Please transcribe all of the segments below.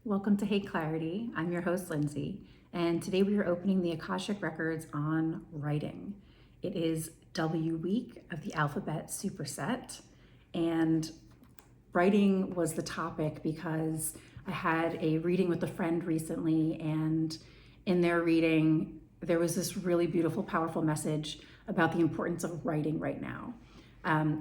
Welcome to Hate Clarity. I'm your host, Lindsay, and today we are opening the Akashic Records on writing. It is W week of the alphabet superset, and writing was the topic because I had a reading with a friend recently, and in their reading, there was this really beautiful, powerful message about the importance of writing right now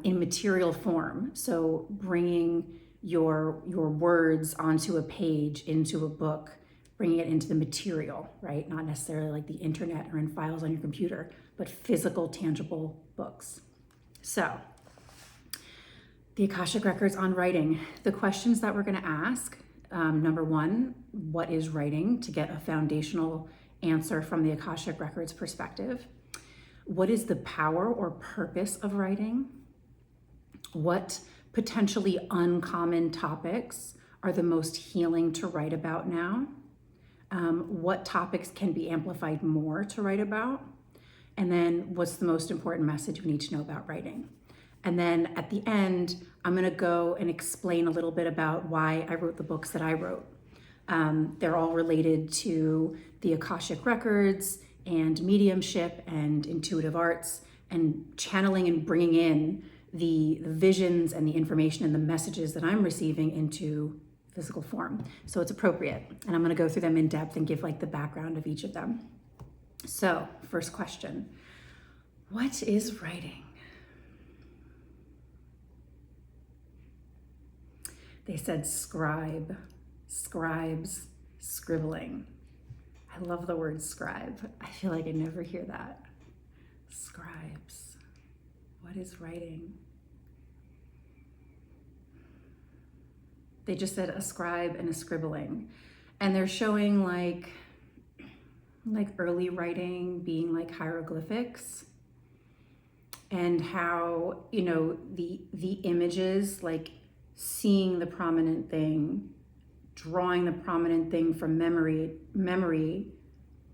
in material form. So bringing your words onto a page, into a book, bringing it into the material, right? Not necessarily like the internet or in files on your computer, but physical, tangible books. So the Akashic Records on writing. The questions that we're going to ask, number one, what is writing, to get a foundational answer from the Akashic Records perspective. What is the power or purpose of writing? What potentially uncommon topics are the most healing to write about now? What topics can be amplified more to write about? And then what's the most important message we need to know about writing? And then at the end, I'm going to go and explain a little bit about why I wrote the books that I wrote. They're all related to the Akashic Records and mediumship and intuitive arts and channeling and bringing in the visions and the information and the messages that I'm receiving into physical form. So it's appropriate. And I'm going to go through them in depth and give like the background of each of them. So first question, what is writing? They said scribe, scribes, scribbling. I love the word scribe. I feel like I never hear that. Scribes. What is writing? They just said a scribe and a scribbling. And they're showing like early writing being like hieroglyphics, and how, you know, the images, like seeing the prominent thing, drawing the prominent thing from memory,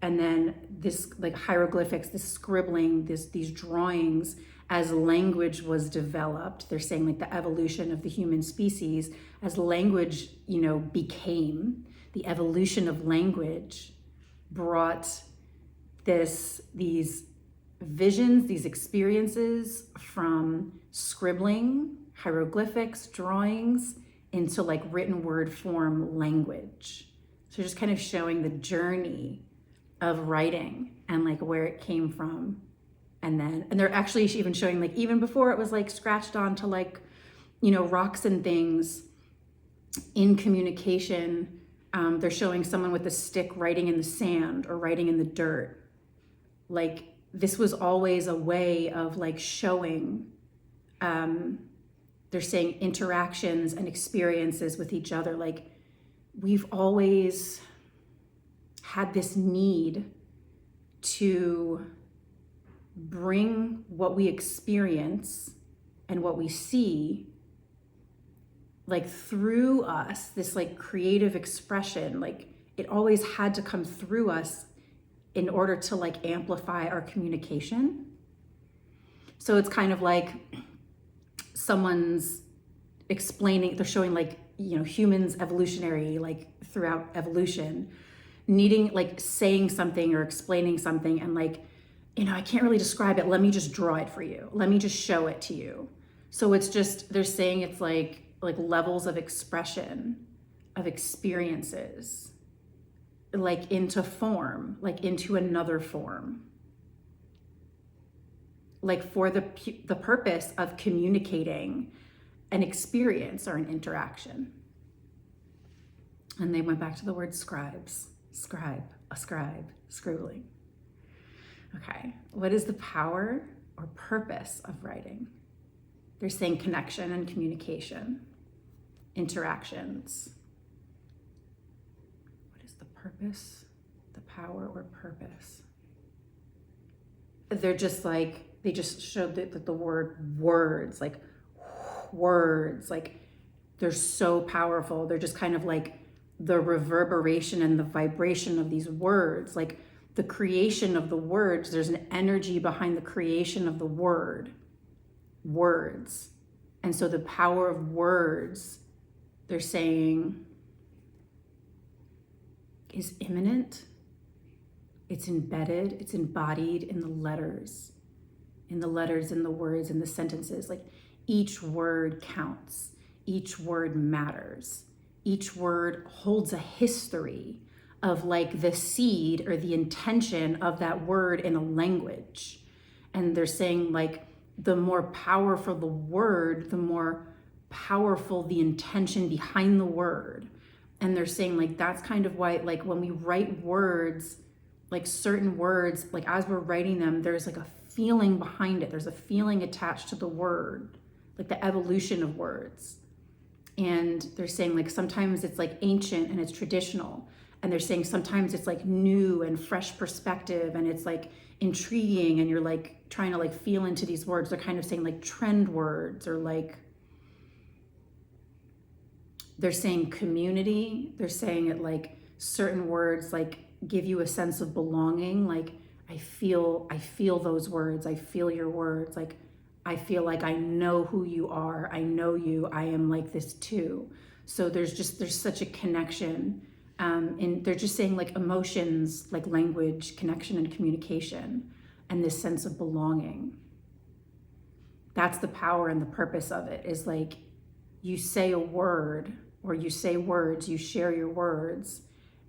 and then this like hieroglyphics, this scribbling, these drawings as language was developed. They're saying like the evolution of the human species as language, you know, became, the evolution of language brought these visions, these experiences from scribbling, hieroglyphics, drawings, into like written word form language. So just kind of showing the journey of writing and like where it came from. And they're actually even showing like even before it was like scratched onto like, you know, rocks and things in communication. They're showing someone with a stick writing in the sand or writing in the dirt. Like this was always a way of like showing, they're saying interactions and experiences with each other. Like we've always had this need to bring what we experience and what we see like through us, this like creative expression, like it always had to come through us in order to like amplify our communication. So it's kind of like someone's explaining, they're showing like, you know, humans evolutionary, like throughout evolution, needing like saying something or explaining something and like, you know, I can't really describe it. Let me just draw it for you. Let me just show it to you. So it's just, they're saying it's like levels of expression of experiences, like into form, like into another form, like for the purpose of communicating an experience or an interaction. And they went back to the word scribes, scribe, a scribe, scribbling. Okay, what is the power or purpose of writing? They're saying connection and communication, interactions. What is the purpose, the power or purpose? They're just like, they just showed that the word words, like they're so powerful. They're just kind of like the reverberation and the vibration of these words, like the creation of the words. There's an energy behind the creation of the words. And so the power of words, they're saying is imminent. It's embedded, it's embodied in the letters, in the words, in the sentences. Like each word counts, each word matters, each word holds a history of like the seed or the intention of that word in a language. And they're saying like the more powerful the word, the more powerful the intention behind the word. And they're saying like that's kind of why like when we write words, like certain words, like as we're writing them, there's like a feeling behind it. There's a feeling attached to the word, like the evolution of words. And they're saying like sometimes it's like ancient and it's traditional. And they're saying sometimes it's like new and fresh perspective and it's like intriguing and you're like trying to like feel into these words. They're kind of saying like trend words or like, they're saying community. They're saying it like certain words like give you a sense of belonging. Like I feel those words. I feel your words. Like I feel like I know who you are. I know you. I am like this too. So there's such a connection. And they're just saying like emotions, like language, connection and communication, and this sense of belonging. That's the power and the purpose of it, is like you say a word or you say words, you share your words,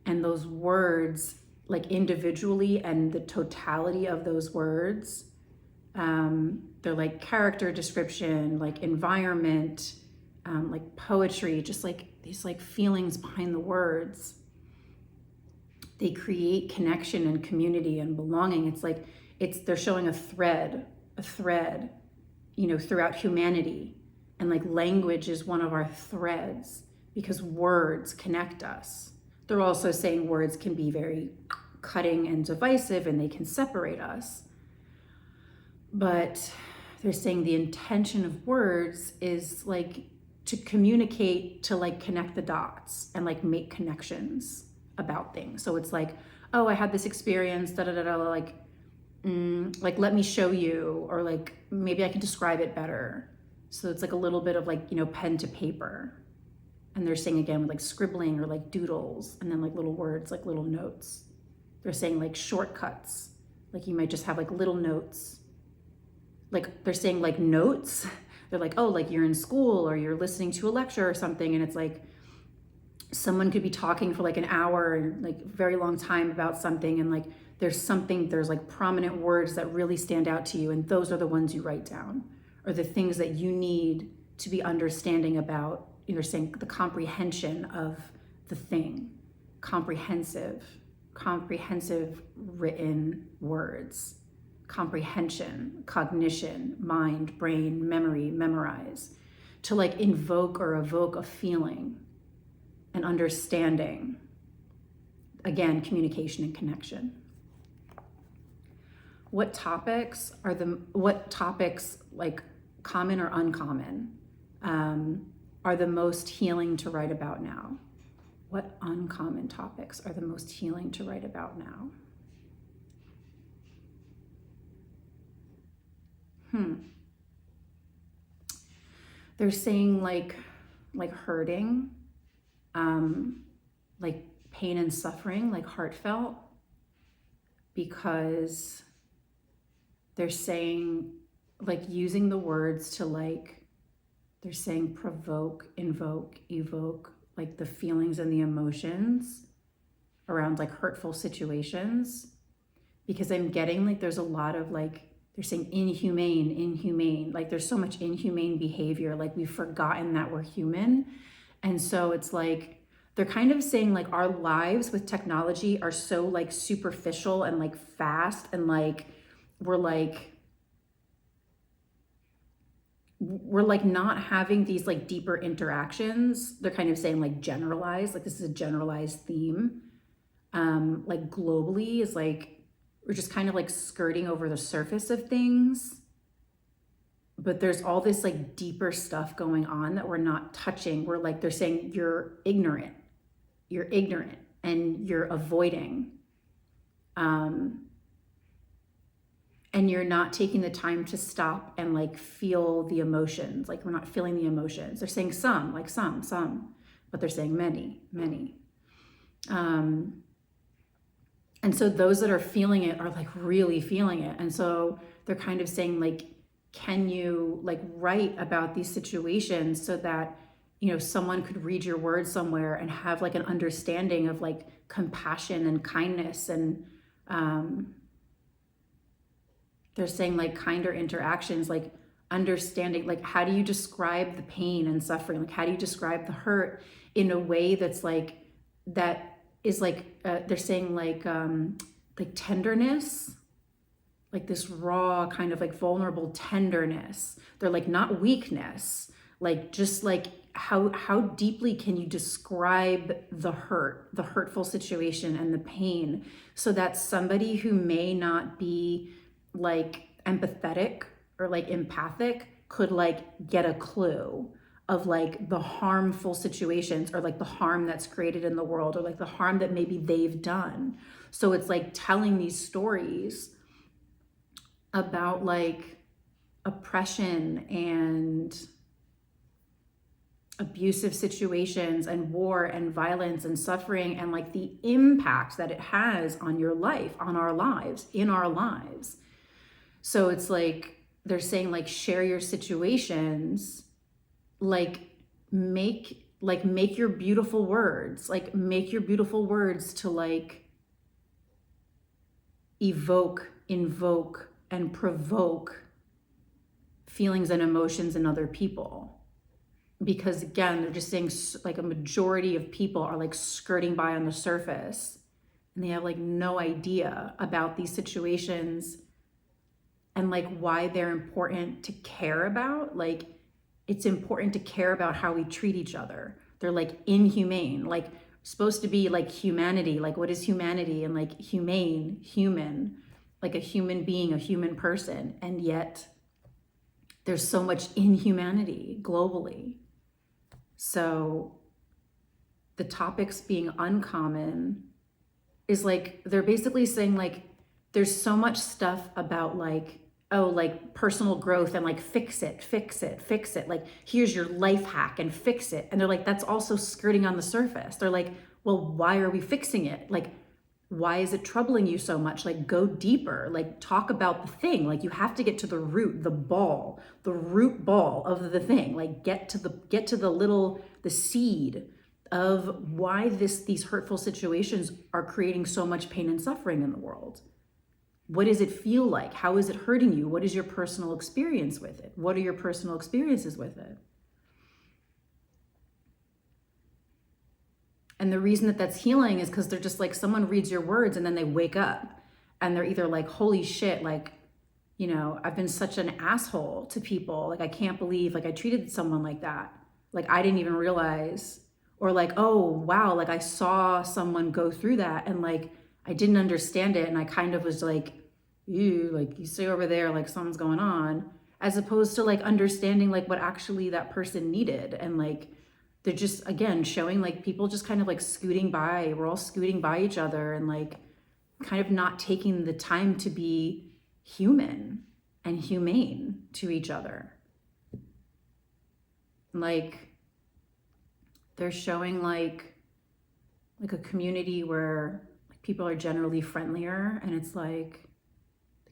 and those words like individually and the totality of those words, they're like character description, like environment, like poetry, just like these like feelings behind the words. They create connection and community and belonging. It's like they're showing a thread, you know, throughout humanity. And like language is one of our threads because words connect us. They're also saying words can be very cutting and divisive and they can separate us. But they're saying the intention of words is like to communicate, to like connect the dots and like make connections about things. So it's like, oh, I had this experience, da da da da, like let me show you, or like maybe I can describe it better. So it's like a little bit of like, you know, pen to paper. And they're saying again with like scribbling or like doodles and then like little words, like little notes. They're saying like shortcuts, like you might just have like little notes. Like they're saying like notes. They're like, oh, like you're in school or you're listening to a lecture or something. And it's like someone could be talking for like an hour and like very long time about something. And like there's like prominent words that really stand out to you. And those are the ones you write down, or the things that you need to be understanding about. You're saying the comprehension of the thing, comprehensive written words, comprehension, cognition, mind, brain, memory, memorize, to like invoke or evoke a feeling, an understanding. Again, communication and connection. What topics like common or uncommon are the most healing to write about now? What uncommon topics are the most healing to write about now? They're saying like hurting, like pain and suffering, like heartfelt, because they're saying like using the words to like, they're saying provoke, invoke, evoke, like the feelings and the emotions around like hurtful situations. Because I'm getting like there's a lot of like, they're saying inhumane, like there's so much inhumane behavior, like we've forgotten that we're human. And so it's like, they're kind of saying like our lives with technology are so like superficial and like fast, and like we're like not having these like deeper interactions. They're kind of saying like generalized, like this is a generalized theme. Like globally is like, we're just kind of like skirting over the surface of things, but there's all this like deeper stuff going on that we're not touching. We're like, they're saying you're ignorant and you're avoiding. And you're not taking the time to stop and like feel the emotions. Like we're not feeling the emotions. They're saying some, but they're saying many. And so those that are feeling it are like really feeling it. And so they're kind of saying like, can you like write about these situations so that, you know, someone could read your words somewhere and have like an understanding of like compassion and kindness. And they're saying like kinder interactions, like understanding, like how do you describe the pain and suffering? Like how do you describe the hurt in a way that's like, that is like, they're saying like tenderness, like this raw kind of like vulnerable tenderness. They're like not weakness, like just like how deeply can you describe the hurt, the hurtful situation and the pain, so that somebody who may not be like empathetic or like empathic could like get a clue of like the harmful situations or like the harm that's created in the world or like the harm that maybe they've done. So it's like telling these stories about like oppression and abusive situations and war and violence and suffering and like the impact that it has on your life, on our lives, in our lives. So it's like they're saying like share your situations, like make your beautiful words, like make your beautiful words to like evoke, invoke, and provoke feelings and emotions in other people. Because again, they're just saying like a majority of people are like skirting by on the surface and they have like no idea about these situations and like why they're important to care about. Like it's important to care about how we treat each other. They're like inhumane, like supposed to be like humanity, like what is humanity, and like humane, human, like a human being, a human person. And yet there's so much inhumanity globally. So the topics being uncommon is like, they're basically saying like, there's so much stuff about like, oh, like personal growth and like fix it. Like, here's your life hack and fix it. And they're like, that's also skirting on the surface. They're like, well, why are we fixing it? Like, why is it troubling you so much? Like, go deeper, like talk about the thing. Like you have to get to the root, the root ball of the thing, like get to the seed of why these hurtful situations are creating so much pain and suffering in the world. What does it feel like? How is it hurting you? What is your personal experience with it? What are your personal experiences with it? And the reason that that's healing is because they're just like, someone reads your words and then they wake up and they're either like, holy shit, like, you know, I've been such an asshole to people. Like, I can't believe like I treated someone like that. Like, I didn't even realize, or like, oh, wow, like I saw someone go through that and like, I didn't understand it. And I kind of was like, you stay over there, like something's going on, as opposed to like understanding like what actually that person needed. And like, they're just, again, showing like people just kind of like scooting by. We're all scooting by each other and like kind of not taking the time to be human and humane to each other. Like they're showing like a community where like people are generally friendlier, and it's like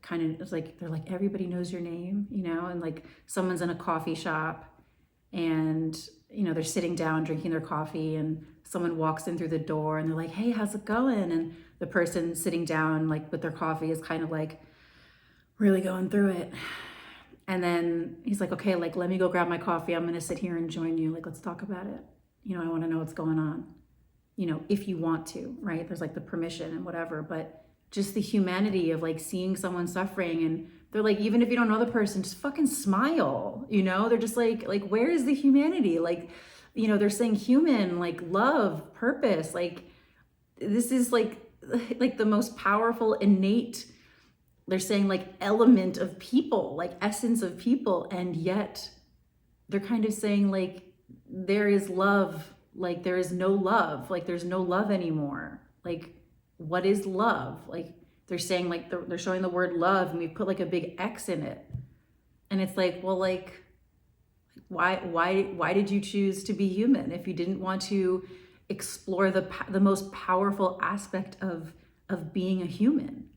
kind of, it's like they're like, everybody knows your name, you know, and like someone's in a coffee shop and you know, they're sitting down drinking their coffee and someone walks in through the door and they're like, hey, how's it going? And the person sitting down like with their coffee is kind of like really going through it. And then he's like, okay, like, let me go grab my coffee. I'm going to sit here and join you. Like, let's talk about it. You know, I want to know what's going on, you know, if you want to, right? There's like the permission and whatever, but just the humanity of like seeing someone suffering, and they're like, even if you don't know the person, just fucking smile, you know? They're just like, where is the humanity? Like, you know, they're saying human, like love, purpose, like this is like the most powerful, innate, they're saying like element of people, like essence of people. And yet they're kind of saying like, there is love, like there is no love, like there's no love anymore. Like, what is love? Like they're saying like, they're showing the word love and we put like a big X in it. And it's like, well, like, why did you choose to be human if you didn't want to explore the most powerful aspect of of being a human.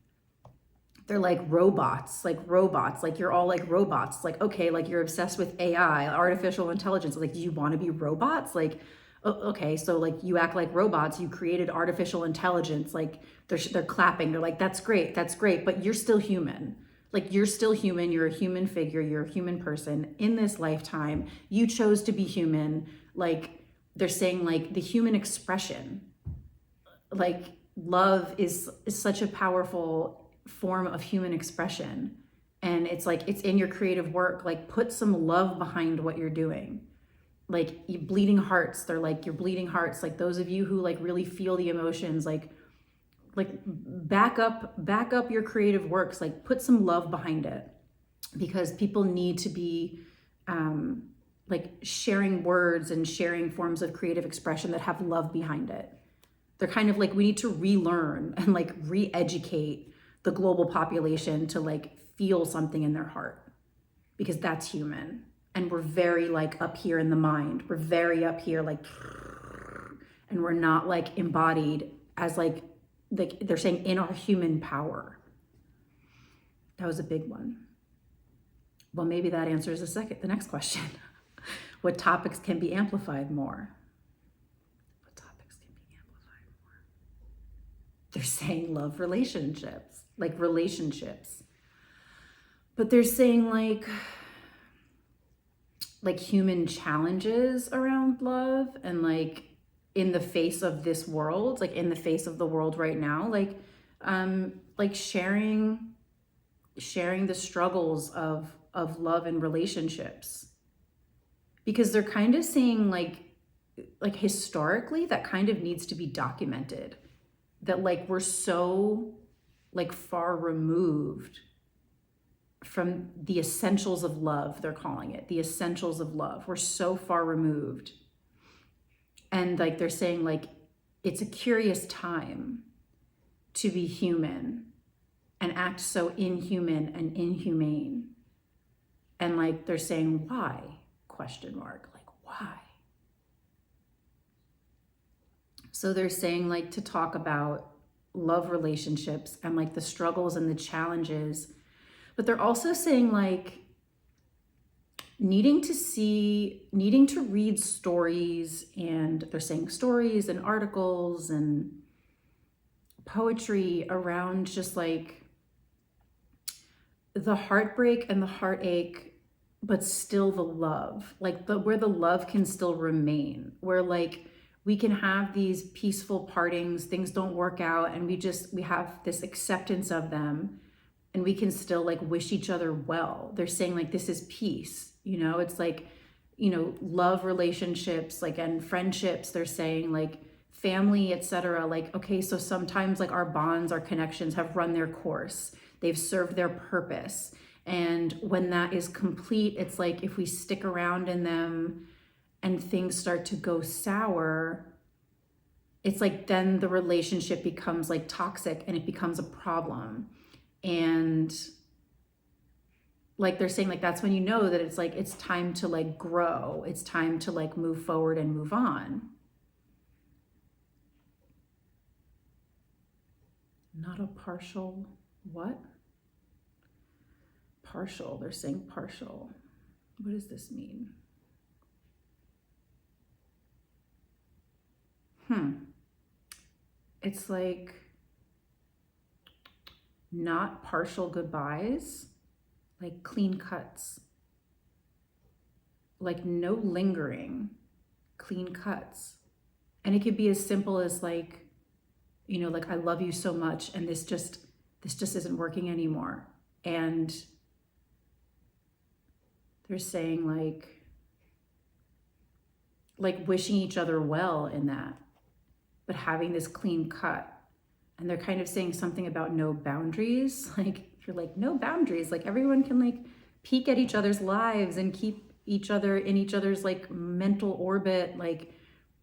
They're like robots, like you're all like robots. Like, okay, like you're obsessed with AI, artificial intelligence. Like, do you want to be robots? Like, okay, so like you act like robots, you created artificial intelligence. Like they're clapping. They're like, that's great, but you're still human. Like you're still human, you're a human figure, you're a human person in this lifetime. You chose to be human. Like they're saying like the human expression, like love is such a powerful form of human expression, and it's like it's in your creative work. Like put some love behind what you're doing. Like you bleeding hearts, they're like your bleeding hearts, like those of you who like really feel the emotions, like back up your creative works, like put some love behind it, because people need to be like sharing words and sharing forms of creative expression that have love behind it. They're kind of like, we need to relearn and like re-educate the global population to like feel something in their heart, because that's human. And we're very like up here in the mind. We're very up here, like, and we're not like embodied as like they're saying in our human power. That was a big one. Well, maybe that answers the next question. What topics can be amplified more? What topics can be amplified more? They're saying love relationships, like relationships. But they're saying like human challenges around love, and like in the face of this world, like in the face of the world right now, like sharing the struggles of love and relationships. Because they're kind of saying like historically that kind of needs to be documented, that like we're so like far removed from the essentials of love. They're calling it the essentials of love. We're so far removed. And like they're saying like it's a curious time to be human and act so inhuman and inhumane. And like they're saying, why? Question mark. Like, why? So they're saying like to talk about love relationships and like the struggles and the challenges. But they're also saying like needing to read stories, and they're saying stories and articles and poetry around just like the heartbreak and the heartache, but still the love, like where the love can still remain, where like we can have these peaceful partings, things don't work out, and we have this acceptance of them, and we can still like wish each other well. They're saying like this is peace, you know. It's like, you know, love relationships, like, and friendships. They're saying like family, etc. Like, okay, so sometimes like our bonds, our connections have run their course, they've served their purpose, and when that is complete, it's like if we stick around in them and things start to go sour, it's like then the relationship becomes like toxic and it becomes a problem. And like they're saying like that's when you know that it's like it's time to like grow, it's time to like move forward and move on. Not a partial what? Partial. They're saying partial. What does this mean? It's like not partial goodbyes, like clean cuts, like no lingering, clean cuts. And it could be as simple as like, you know, like I love you so much and this just isn't working anymore. And they're saying like wishing each other well in that, but having this clean cut. And they're kind of saying something about no boundaries. Like you're like no boundaries, like everyone can like peek at each other's lives and keep each other in each other's like mental orbit. Like,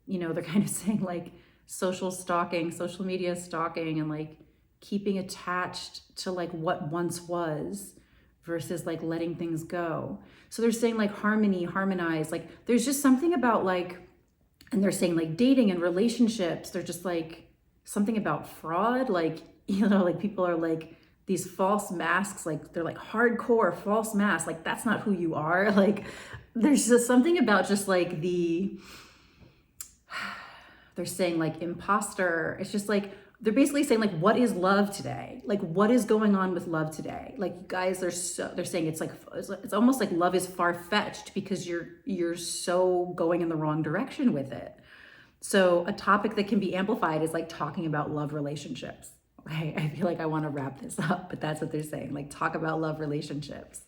you know, they're kind of saying like social stalking, social media stalking, and like keeping attached to like what once was versus like letting things go. So they're saying like harmony, harmonize, like there's just something about like, and they're saying like dating and relationships, they're just like something about fraud, like like people are like these false masks, like they're like hardcore false masks, like that's not who you are. Like there's just something about just like they're saying like imposter. It's just like, they're basically saying like, what is love today? Like what is going on with love today? Like you guys are they're saying it's like, it's almost like love is far-fetched because you're so going in the wrong direction with it. So a topic that can be amplified is like talking about love relationships. Okay, I feel like I want to wrap this up, but that's what they're saying. Like talk about love relationships,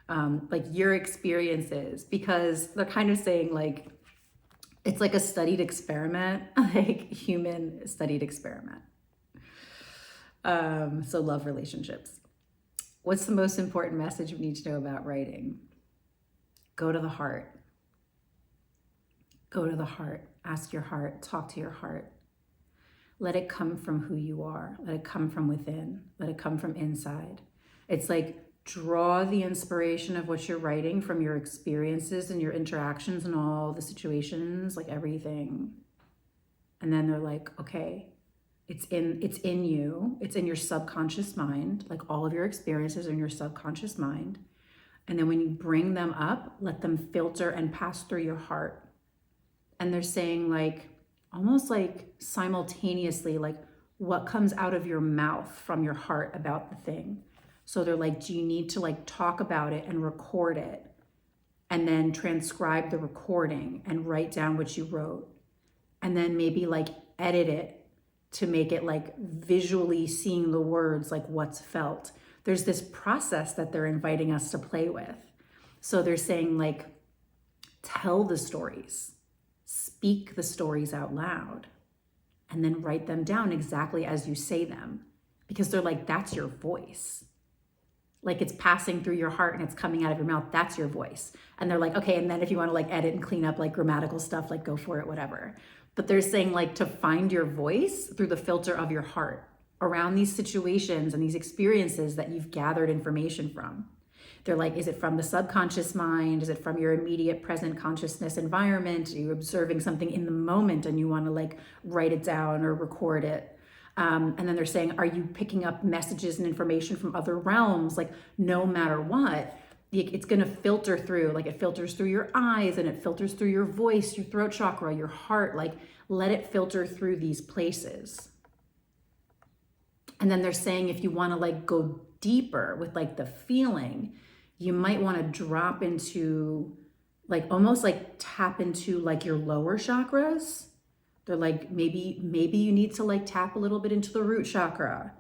like your experiences, because they're kind of saying like, it's like a studied experiment, like human studied experiment. So love relationships. What's the most important message we need to know about writing? Go to the heart. Go to the heart. Ask your heart. Talk to your heart. Let it come from who you are. Let it come from within. Let it come from inside. It's like draw the inspiration of what you're writing from your experiences and your interactions and all the situations, like everything. And then they're like, okay, it's in you. It's in your subconscious mind. Like all of your experiences are in your subconscious mind. And then when you bring them up, let them filter and pass through your heart. And they're saying like, almost like simultaneously, like what comes out of your mouth from your heart about the thing. So they're like, do you need to like talk about it and record it and then transcribe the recording and write down what you wrote and then maybe like edit it to make it like visually seeing the words, like what's felt. There's this process that they're inviting us to play with. So they're saying like, tell the stories, speak the stories out loud, and then write them down exactly as you say them, because they're like, that's your voice. Like it's passing through your heart and it's coming out of your mouth. That's your voice. And they're like, okay, and then if you want to like edit and clean up like grammatical stuff, like go for it, whatever. But they're saying like to find your voice through the filter of your heart around these situations and these experiences that you've gathered information from. They're like, is it from the subconscious mind? Is it from your immediate present consciousness environment? Are you observing something in the moment and you want to like write it down or record it? And then they're saying, are you picking up messages and information from other realms? Like no matter what, it's going to filter through, like it filters through your eyes and it filters through your voice, your throat chakra, your heart, like let it filter through these places. And then they're saying, if you want to like go deeper with like the feeling, you might want to drop into like almost like tap into like your lower chakras. They're like, maybe you need to like tap a little bit into the root chakra.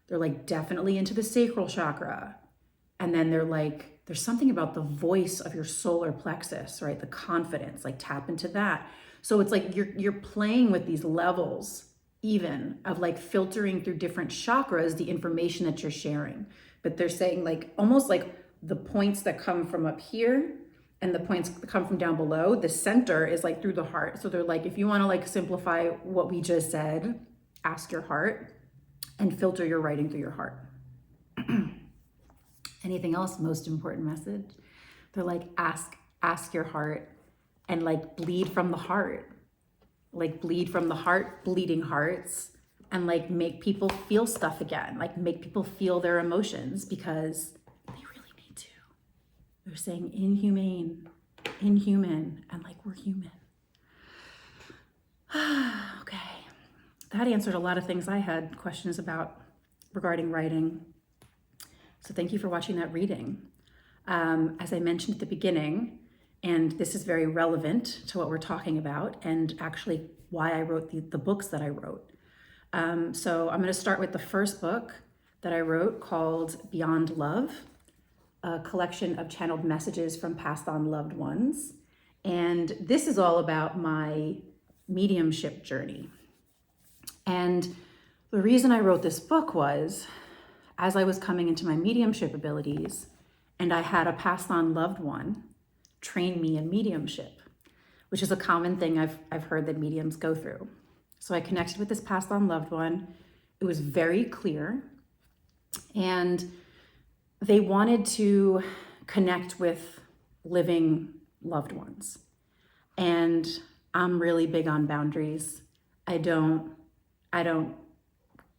They're like definitely into the sacral chakra. And then they're like, there's something about the voice of your solar plexus, right? The confidence, like tap into that. So it's like you're playing with these levels even of like filtering through different chakras, the information that you're sharing. But they're saying like, almost like the points that come from up here and the points that come from down below, the center is like through the heart. So they're like, if you want to like simplify what we just said, ask your heart and filter your writing through your heart. Anything else? Most important message. They're like, ask your heart and like bleed from the heart. Like bleed from the heart, bleeding hearts, and like make people feel stuff again. Like make people feel their emotions because they really need to. They're saying inhuman, and like we're human. Okay, that answered a lot of things I had questions about regarding writing. So thank you for watching that reading. As I mentioned at the beginning, and this is very relevant to what we're talking about and actually why I wrote the books that I wrote. So I'm going to start with the first book that I wrote called Beyond Love, a collection of channeled messages from passed on loved ones. And this is all about my mediumship journey. And the reason I wrote this book was, as I was coming into my mediumship abilities, and I had a passed on loved one train me in mediumship, which is a common thing I've heard that mediums go through. So I connected with this passed on loved one. It was very clear. And they wanted to connect with living loved ones. And I'm really big on boundaries. I don't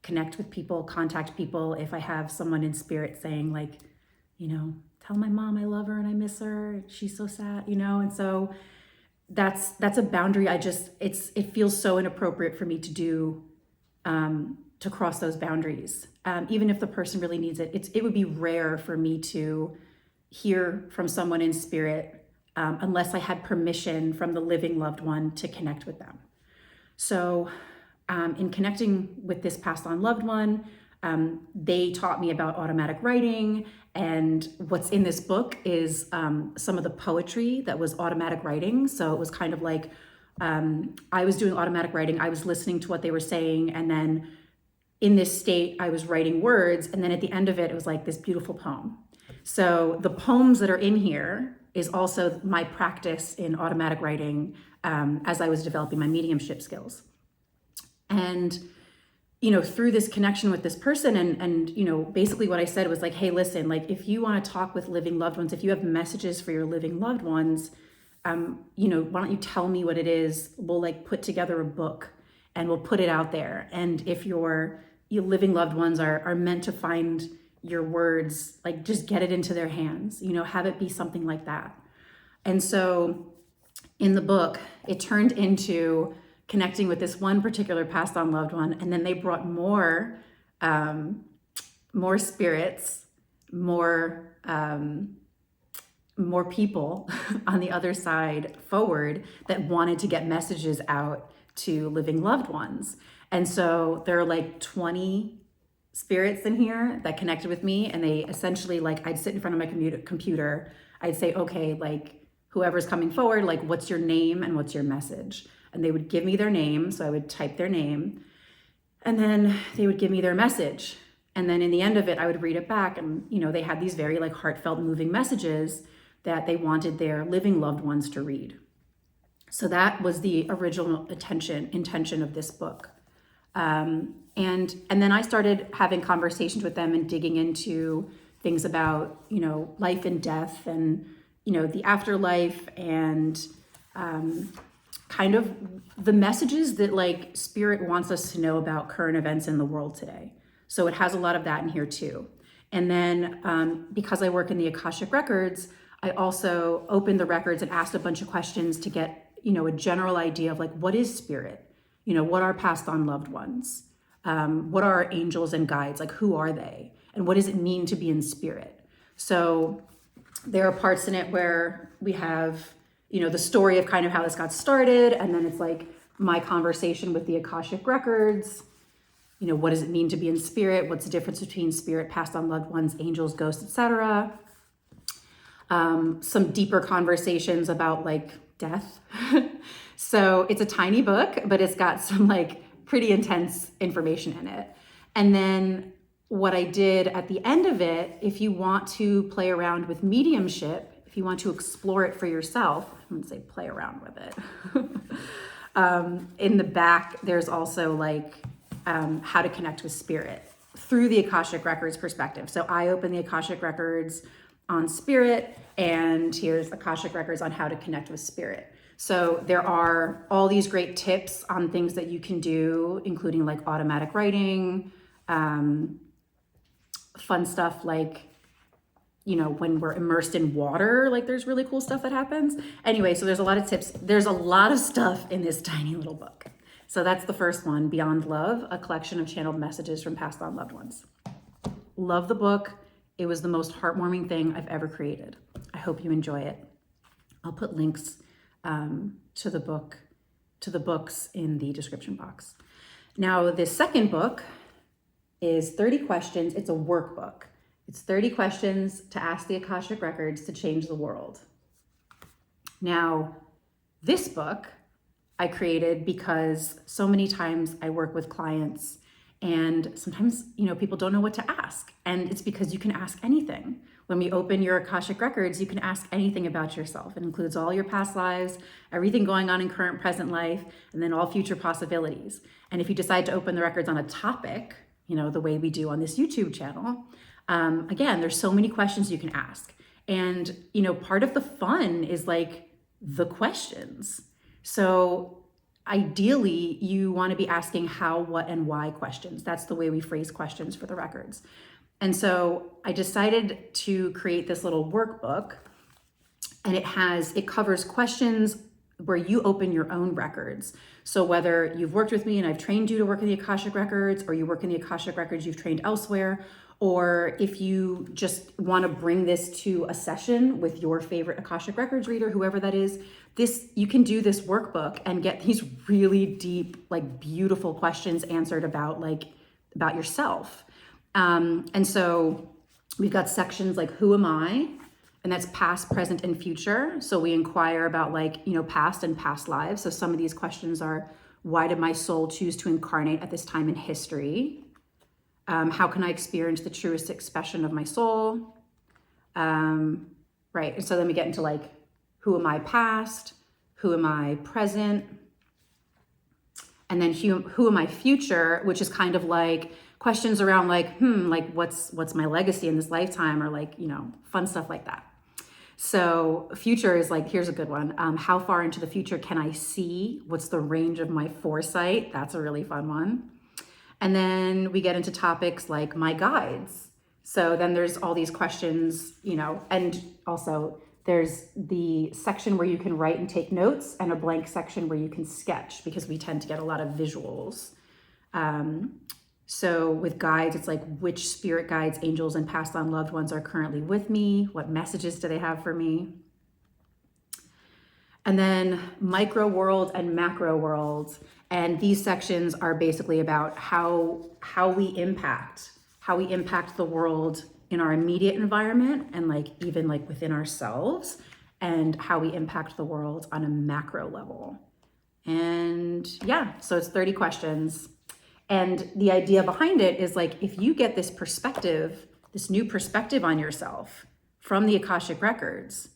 connect with people, contact people. If I have someone in spirit saying like, tell my mom I love her and I miss her, she's so sad, and so that's a boundary. It feels so inappropriate for me to do, to cross those boundaries. Even if the person really needs it, it would be rare for me to hear from someone in spirit unless I had permission from the living loved one to connect with them. So in connecting with this passed on loved one, they taught me about automatic writing, and what's in this book is some of the poetry that was automatic writing. So it was kind of like I was doing automatic writing, I was listening to what they were saying, and then in this state I was writing words, and then at the end of it, it was like this beautiful poem. So the poems that are in here is also my practice in automatic writing as I was developing my mediumship skills. And through this connection with this person, and basically what I said was like, hey, listen, like if you want to talk with living loved ones, if you have messages for your living loved ones, why don't you tell me what it is? We'll like put together a book and we'll put it out there. And if your living loved ones are meant to find your words, like just get it into their hands, have it be something like that. And so in the book, it turned into connecting with this one particular passed on loved one. And then they brought more spirits, more people on the other side forward that wanted to get messages out to living loved ones. And so there are like 20 spirits in here that connected with me. And they essentially, like, I'd sit in front of my computer. I'd say, okay, like whoever's coming forward, like what's your name and what's your message? And they would give me their name. So I would type their name, and then they would give me their message. And then in the end of it, I would read it back. And, they had these very like heartfelt, moving messages that they wanted their living loved ones to read. So that was the original intention of this book. And then I started having conversations with them and digging into things about, life and death and, the afterlife, and kind of the messages that like spirit wants us to know about current events in the world today. So it has a lot of that in here too. And then because I work in the Akashic Records, I also opened the records and asked a bunch of questions to get, a general idea of like, what is spirit? What are passed on loved ones? What are our angels and guides? Like, who are they? And what does it mean to be in spirit? So there are parts in it where we have, the story of kind of how this got started. And then it's like my conversation with the Akashic Records. What does it mean to be in spirit? What's the difference between spirit, passed on loved ones, angels, ghosts, etc.? Some deeper conversations about like death. So it's a tiny book, but it's got some like pretty intense information in it. And then what I did at the end of it, if you want to play around with mediumship, if you want to explore it for yourself, I wouldn't say play around with it. In the back, there's also like how to connect with spirit through the Akashic Records perspective. So I open the Akashic Records on spirit, and here's Akashic Records on how to connect with spirit. So there are all these great tips on things that you can do, including like automatic writing, fun stuff like, when we're immersed in water, like there's really cool stuff that happens. Anyway, so there's a lot of tips. There's a lot of stuff in this tiny little book. So that's the first one, Beyond Love, a collection of channeled messages from passed on loved ones. Love the book. It was the most heartwarming thing I've ever created. I hope you enjoy it. I'll put links to the books in the description box. Now, the second book is 30 questions. It's a workbook. It's 30 questions to ask the Akashic Records to change the world. Now, this book I created because so many times I work with clients, and sometimes, people don't know what to ask. And it's because you can ask anything. When we open your Akashic Records, you can ask anything about yourself. It includes all your past lives, everything going on in current, present life, and then all future possibilities. And if you decide to open the records on a topic, the way we do on this YouTube channel, again, there's so many questions you can ask. And, part of the fun is like the questions. So ideally, you want to be asking how, what, and why questions. That's the way we phrase questions for the records. And so I decided to create this little workbook, and it covers questions where you open your own records. So whether you've worked with me and I've trained you to work in the Akashic Records, or you work in the Akashic Records, you've trained elsewhere, or if you just want to bring this to a session with your favorite Akashic Records reader, whoever that is, you can do this workbook and get these really deep, like beautiful questions answered about yourself. And so we've got sections like who am I? And that's past, present, and future. So we inquire about past and past lives. So some of these questions are, why did my soul choose to incarnate at this time in history? How can I experience the truest expression of my soul? Right. And so then we get into who am I past? Who am I present? And then who am I future, which is kind of like questions around what's my legacy in this lifetime, or fun stuff like that. So future is here's a good one. How far into the future can I see? What's the range of my foresight? That's a really fun one. And then we get into topics like my guides. So then there's all these questions, and also there's the section where you can write and take notes, and a blank section where you can sketch, because we tend to get a lot of visuals. So with guides, it's which spirit guides, angels, and passed on loved ones are currently with me? What messages do they have for me? And then micro world and macro world. And these sections are basically about how we impact the world in our immediate environment, and even within ourselves, and how we impact the world on a macro level. And yeah, so it's 30 questions. And the idea behind it is if you get this perspective, this new perspective on yourself from the Akashic Records,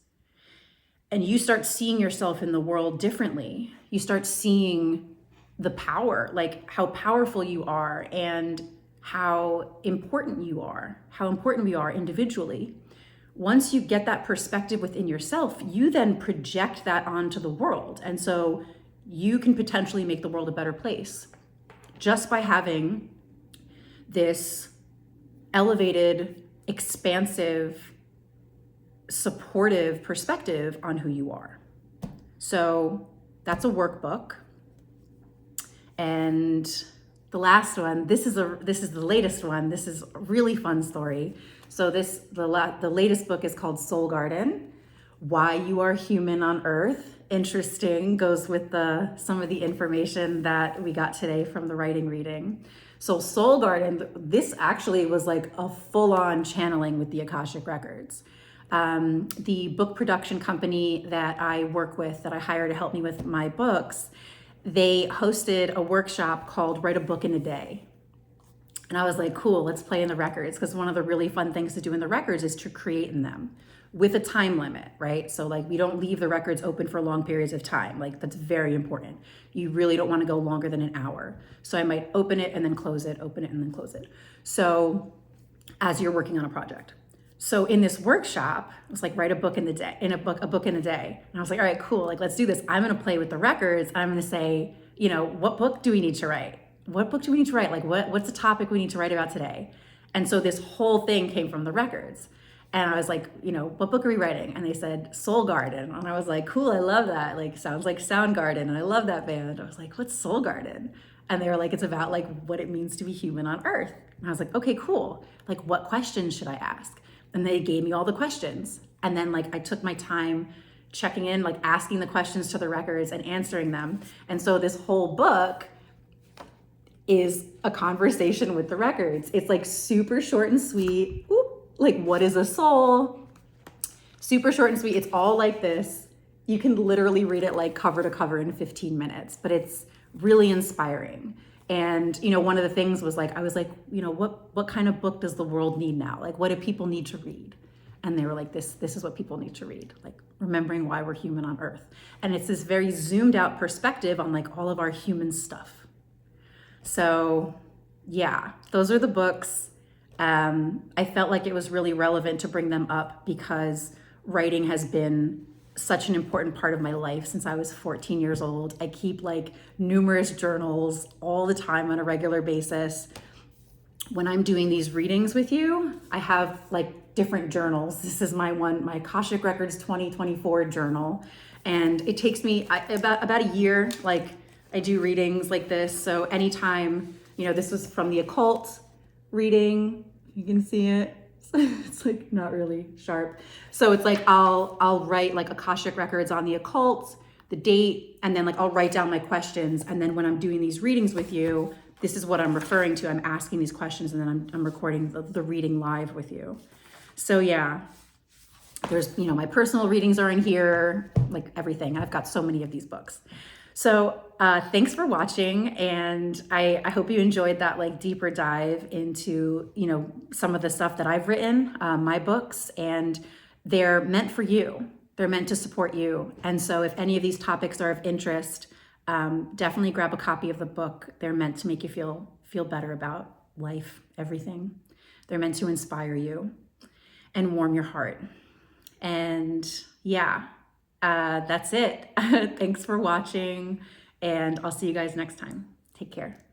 and you start seeing yourself in the world differently, you start seeing the power, how powerful you are, and how important you are, how important we are individually. Once you get that perspective within yourself, you then project that onto the world. And so you can potentially make the world a better place just by having this elevated, expansive, supportive perspective on who you are. So that's a workbook. And the last one, this is the latest one. This is a really fun story. So the latest book is called Soul Garden: Why You Are Human on Earth. Interesting, goes with some of the information that we got today from the writing reading. So Soul Garden, this actually was a full-on channeling with the Akashic Records. The book production company that I work with, that I hire to help me with my books, they hosted a workshop called Write a Book in a Day. And I was like, cool, let's play in the records, because one of the really fun things to do in the records is to create in them with a time limit, right? So we don't leave the records open for long periods of time. That's very important. You really don't want to go longer than an hour. So I might open it and then close it, open it and then close it. So as you're working on a project. So in this workshop, it was write a book in the day, a book in a day. And I was like, all right, cool. Let's do this. I'm going to play with the records. I'm going to say, what book do we need to write? What book do we need to write? What's the topic we need to write about today? And so this whole thing came from the records. And I was like, what book are we writing? And they said Soul Garden. And I was like, cool, I love that. Sounds like Soundgarden. And I love that band. I was like, what's Soul Garden? And they were like, it's about what it means to be human on Earth. And I was like, okay, cool. What questions should I ask? And they gave me all the questions. And then I took my time checking in, asking the questions to the records and answering them. And so this whole book is a conversation with the records. It's super short and sweet. What is a soul? Super short and sweet. It's all like this. You can literally read it cover to cover in 15 minutes, but it's really inspiring. And, one of the things was I was like, what kind of book does the world need now? What do people need to read? And they were like, this is what people need to read, remembering why we're human on Earth. And it's this very zoomed out perspective on all of our human stuff. So yeah, those are the books. I felt like it was really relevant to bring them up because writing has been such an important part of my life since I was 14 years old. I keep like numerous journals all the time on a regular basis. When I'm doing these readings with you, I have like different journals. This is my Akashic Records 2024 journal. And it takes me about a year, like I do readings like this. So anytime, this was from the occult reading, you can see it. It's like not really sharp. So it's like I'll write like Akashic Records on the occult, the date, and then like I'll write down my questions. And then when I'm doing these readings with you, this is what I'm referring to. I'm asking these questions and then I'm recording the reading live with you. So yeah, there's, my personal readings are in here, like everything. I've got so many of these books. So thanks for watching, and I hope you enjoyed that like deeper dive into, some of the stuff that I've written, my books, and they're meant for you. They're meant to support you. And so if any of these topics are of interest, definitely grab a copy of the book. They're meant to make you feel better about life, everything. They're meant to inspire you and warm your heart. And yeah, that's it. Thanks for watching, and I'll see you guys next time. Take care.